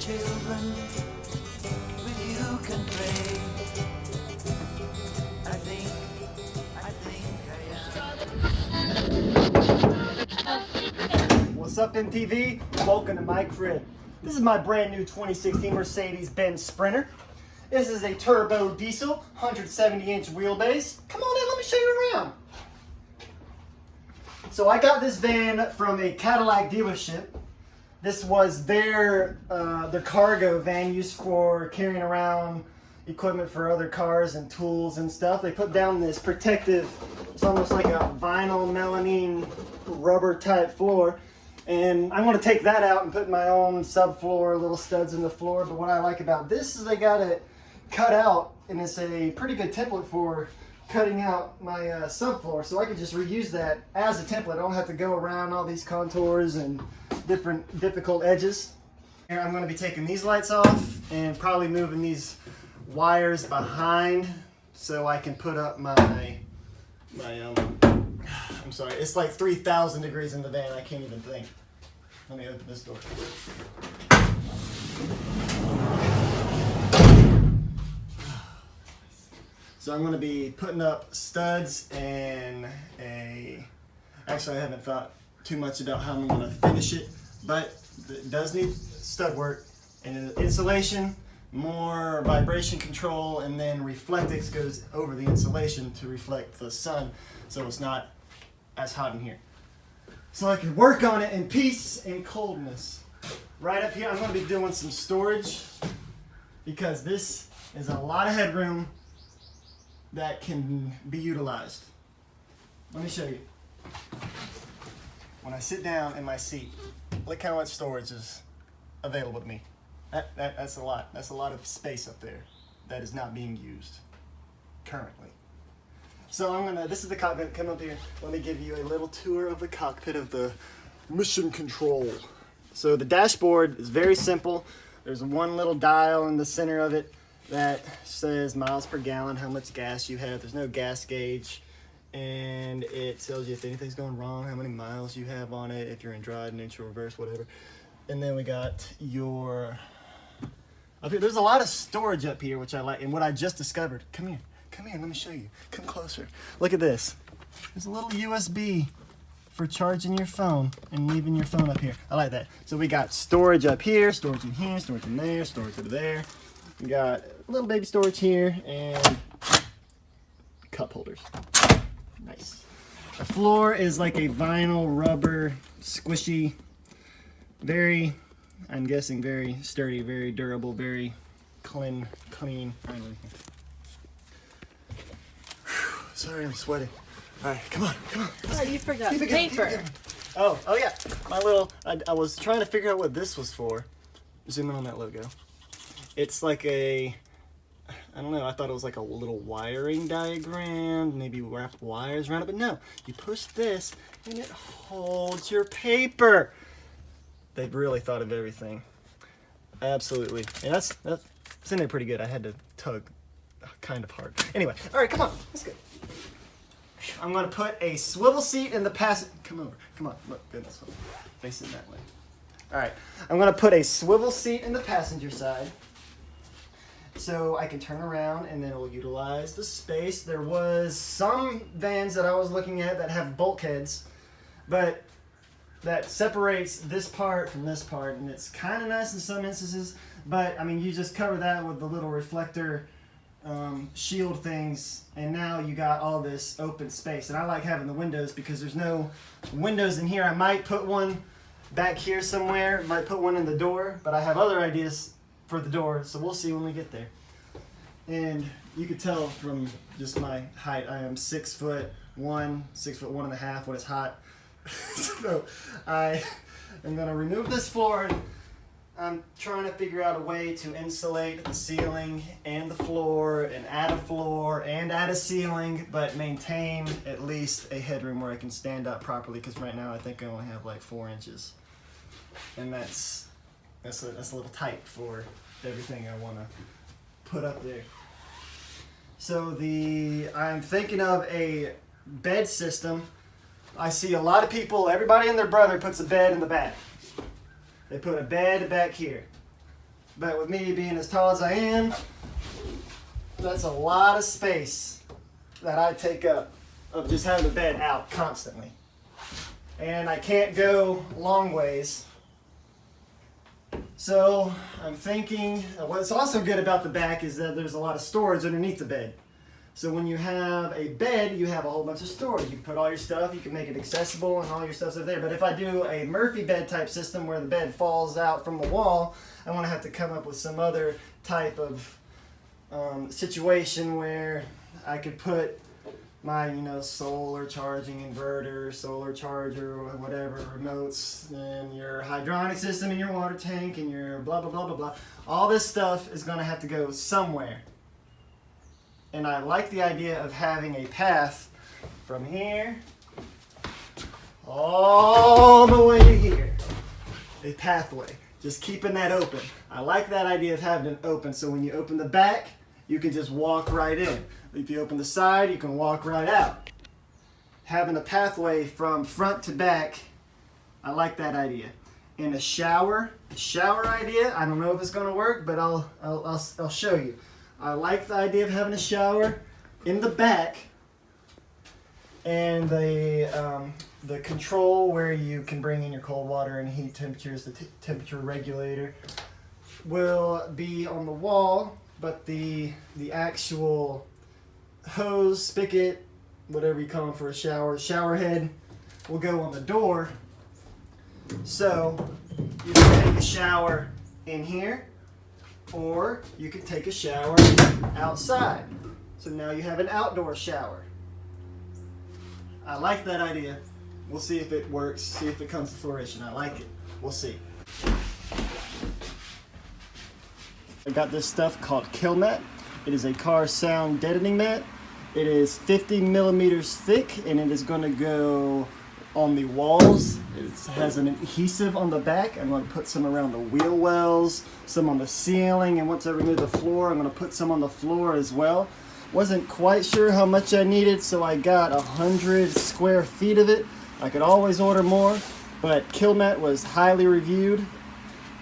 children, with you can play. I think I am. What's up, MTV? Welcome to my crib. This is my brand new 2016 Mercedes-Benz Sprinter. This is a turbo diesel, 170-inch wheelbase. Come on in, let me show you around. So I got this van from a Cadillac dealership. This was their cargo van used for carrying around equipment for other cars and tools and stuff. They put down this protective, it's almost like a vinyl melamine rubber type floor. And I'm going to take that out and put my own subfloor, little studs in the floor. But what I like about this is they got it cut out, and it's a pretty good template for cutting out my subfloor. So I can just reuse that as a template. I don't have to go around all these contours and different difficult edges. Here I'm going to be taking these lights off and probably moving these wires behind so I can put up my I'm sorry, it's like 3,000 degrees in the van. I can't even think. Let me open this door. So I'm going to be putting up studs and actually I haven't thought too much about how I'm going to finish it, but it does need stud work and insulation, more vibration control, and then Reflectix goes over the insulation to reflect the sun so it's not as hot in here. So I can work on it in peace and coldness. Right up here I'm going to be doing some storage because this is a lot of headroom that can be utilized. Let me show you. When I sit down in my seat, look how much storage is available to me. That's a lot. That's a lot of space up there that is not being used currently. So this is the cockpit. Come up here. Let me give you a little tour of the cockpit of the mission control. So the dashboard is very simple. There's one little dial in the center of it that says miles per gallon, how much gas you have. There's no gas gauge. And it tells you if anything's going wrong, how many miles you have on it, if you're in drive, neutral, reverse, whatever. And then we got your... Up here, there's a lot of storage up here, which I like, and what I just discovered. Come here, let me show you. Come closer. Look at this. There's a little USB for charging your phone and leaving your phone up here. I like that. So we got storage up here, storage in here, storage in there, storage over there. We got a little baby storage here and cup holders. Nice. The floor is like a vinyl rubber, squishy, very, I'm guessing very sturdy, very durable, very clean. Sorry, I'm sweating. All right, come on. Oh, you forgot paper. Oh yeah. My little, I was trying to figure out what this was for. Zoom in on that logo. It's like I don't know, I thought it was like a little wiring diagram, maybe wrap wires around it, but no. You push this and it holds your paper. They've really thought of everything. Absolutely. And that's in there pretty good. I had to tug kind of hard. Anyway, all right, come on. Let's go. I'm going to put a swivel seat in the passenger. Come over. Come on. Look, good. That's facing that way. All right. I'm going to put a swivel seat in the passenger side so I can turn around and then it will utilize the space. There was some vans that I was looking at that have bulkheads, but that separates this part from this part, and it's kind of nice in some instances, but I mean you just cover that with the little reflector shield things, and now you got all this open space. And I like having the windows because there's no windows in here. I might put one back here somewhere, might put one in the door, but I have other ideas for the door, so we'll see when we get there. And you could tell from just my height, I am 6'1", 6'1.5" when it's hot. So I am going to remove this floor. I'm trying to figure out a way to insulate the ceiling and the floor and add a ceiling, but maintain at least a headroom where I can stand up properly, because right now I think I only have like 4 inches. And that's a little tight for everything I want to put up there. So I'm thinking of a bed system. I see a lot of people, everybody and their brother puts a bed in the back. They put a bed back here. But with me being as tall as I am, that's a lot of space that I take up of just having the bed out constantly. And I can't go long ways. So I'm thinking, what's also good about the back is that there's a lot of storage underneath the bed. So when you have a bed, you have a whole bunch of storage. You can put all your stuff, you can make it accessible, and all your stuff's up there. But if I do a Murphy bed type system where the bed falls out from the wall, I'm gonna have to come up with some other type of situation where I could put my, solar charging inverter, solar charger, or whatever, remotes, and your hydronic system, and your water tank, and your blah, blah, blah, blah, blah. All this stuff is gonna have to go somewhere. And I like the idea of having a path from here all the way to here. A pathway. Just keeping that open. I like that idea of having it open, so when you open the back, you can just walk right in. If you open the side, you can walk right out. Having a pathway from front to back, I like that idea. And a shower idea, I don't know if it's gonna work, but I'll show you. I like the idea of having a shower in the back, and the control where you can bring in your cold water and heat temperatures, the temperature regulator, will be on the wall, but the actual hose, spigot, whatever you call them for a shower head, will go on the door. So you can take a shower in here, or you could take a shower outside. So now you have an outdoor shower. I like that idea. We'll see if it works, see if it comes to fruition. I like it. We'll see. I got this stuff called Kilmat. It is a car sound deadening mat. It is 50 millimeters thick, and it is going to go on the walls. It has an adhesive on the back. I'm going to put some around the wheel wells, some on the ceiling, and once I remove the floor, I'm going to put some on the floor as well. Wasn't quite sure how much I needed, so I got 100 square feet of it. I could always order more, but Kilmat was highly reviewed,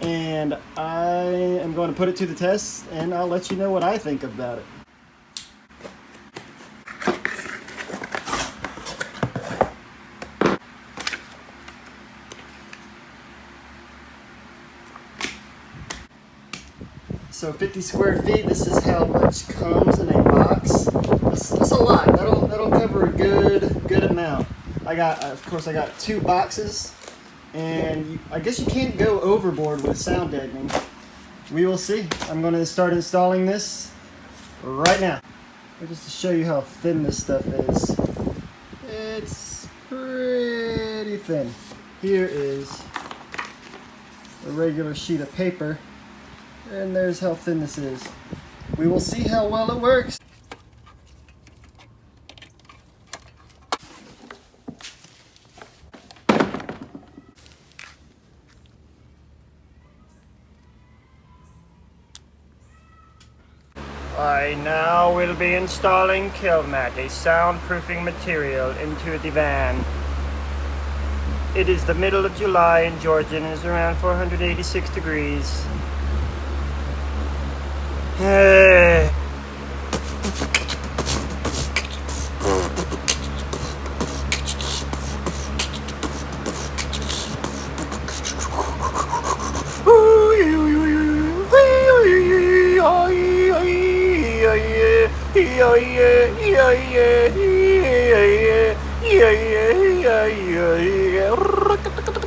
and I am going to put it to the test, and I'll let you know what I think about it. So 50 square feet, this is how much comes in a box. That's a lot. That'll cover a good amount. Of course I got 2 boxes, and I guess you can't go overboard with sound deadening. We will see. I'm going to start installing this right now. Just to show you how thin this stuff is. It's pretty thin. Here is a regular sheet of paper. And there's how thin this is. We will see how well it works. I now will be installing Kilmat, a soundproofing material, into the van. It is the middle of July in Georgia and is around 486 degrees. Hey.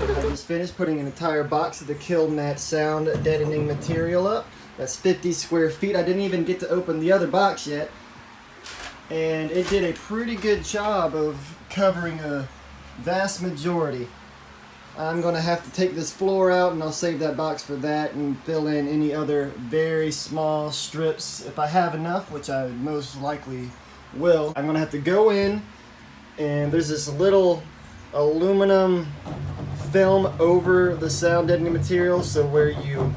I just finished putting an entire box of the Kilmat sound deadening material up. That's 50 square feet. I didn't even get to open the other box yet. And it did a pretty good job of covering a vast majority. I'm going to have to take this floor out, and I'll save that box for that and fill in any other very small strips if I have enough, which I most likely will. I'm going to have to go in, and there's this little aluminum film over the sound deadening material, so where you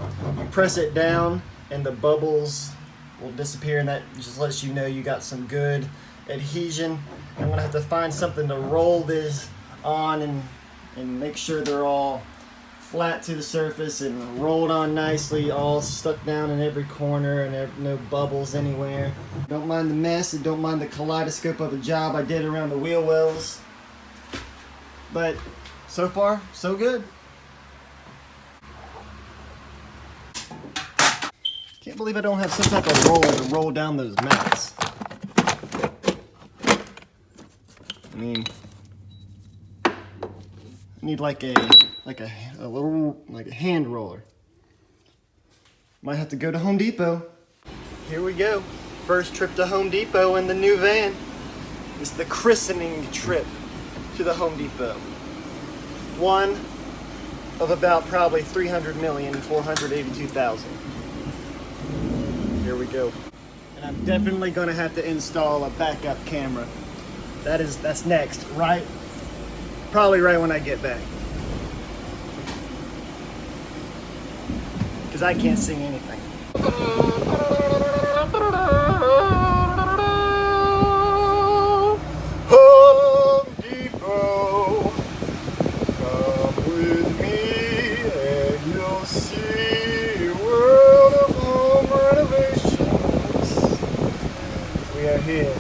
press it down and the bubbles will disappear, and that just lets you know you got some good adhesion. I'm gonna have to find something to roll this on and make sure they're all flat to the surface and rolled on nicely, all stuck down in every corner and no bubbles anywhere. Don't mind the mess and don't mind the kaleidoscope of a job I did around the wheel wells. But so far, so good. Can't believe I don't have some type of roller to roll down those mats. I mean, I need like a hand roller. Might have to go to Home Depot. Here we go. First trip to Home Depot in the new van. It's the christening trip to the Home Depot. One of about probably 300,482,000. Here we go. And I'm definitely gonna have to install a backup camera. That's next, right? Probably right when I get back. Because I can't see anything. Home Depot, come with me and you'll see a world of home renovations. We are here,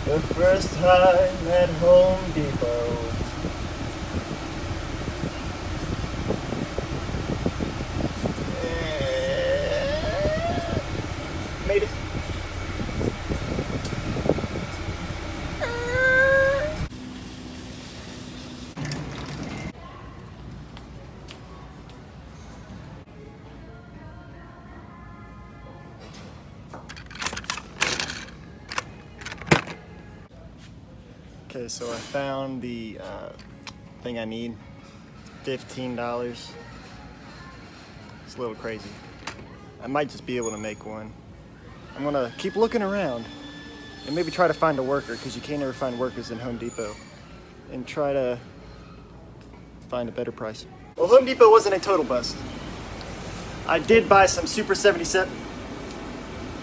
the first time at Home Depot. Made it. Okay, so I found the thing I need. $15. It's a little crazy. I might just be able to make one. I'm gonna keep looking around and maybe try to find a worker, because you can't ever find workers in Home Depot, and try to find a better price. Well, Home Depot wasn't a total bust. I did buy some Super 77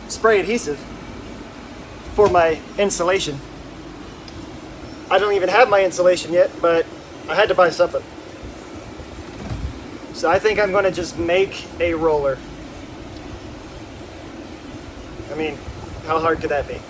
spray adhesive for my insulation. I don't even have my insulation yet, but I had to buy something. So I think I'm gonna just make a roller. I mean, how hard could that be?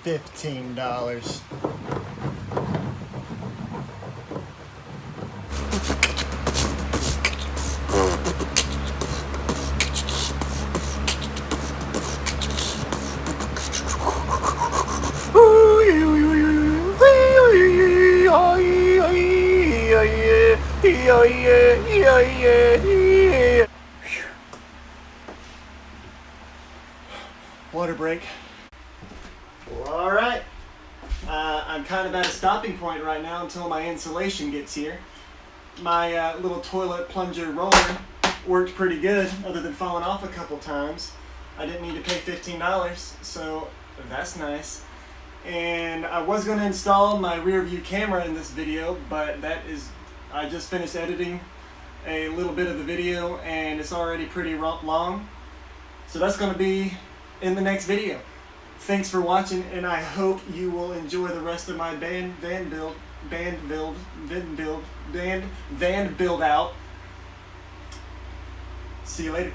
$15. Water break. Well, all right. I'm kind of at a stopping point right now until my insulation gets here. My little toilet plunger roller worked pretty good, other than falling off a couple times. I didn't need to pay $15, so that's nice. And I was going to install my rear view camera in this video, but I just finished editing a little bit of the video and it's already pretty long. So that's going to be in the next video. Thanks for watching, and I hope you will enjoy the rest of my van build out. See you later.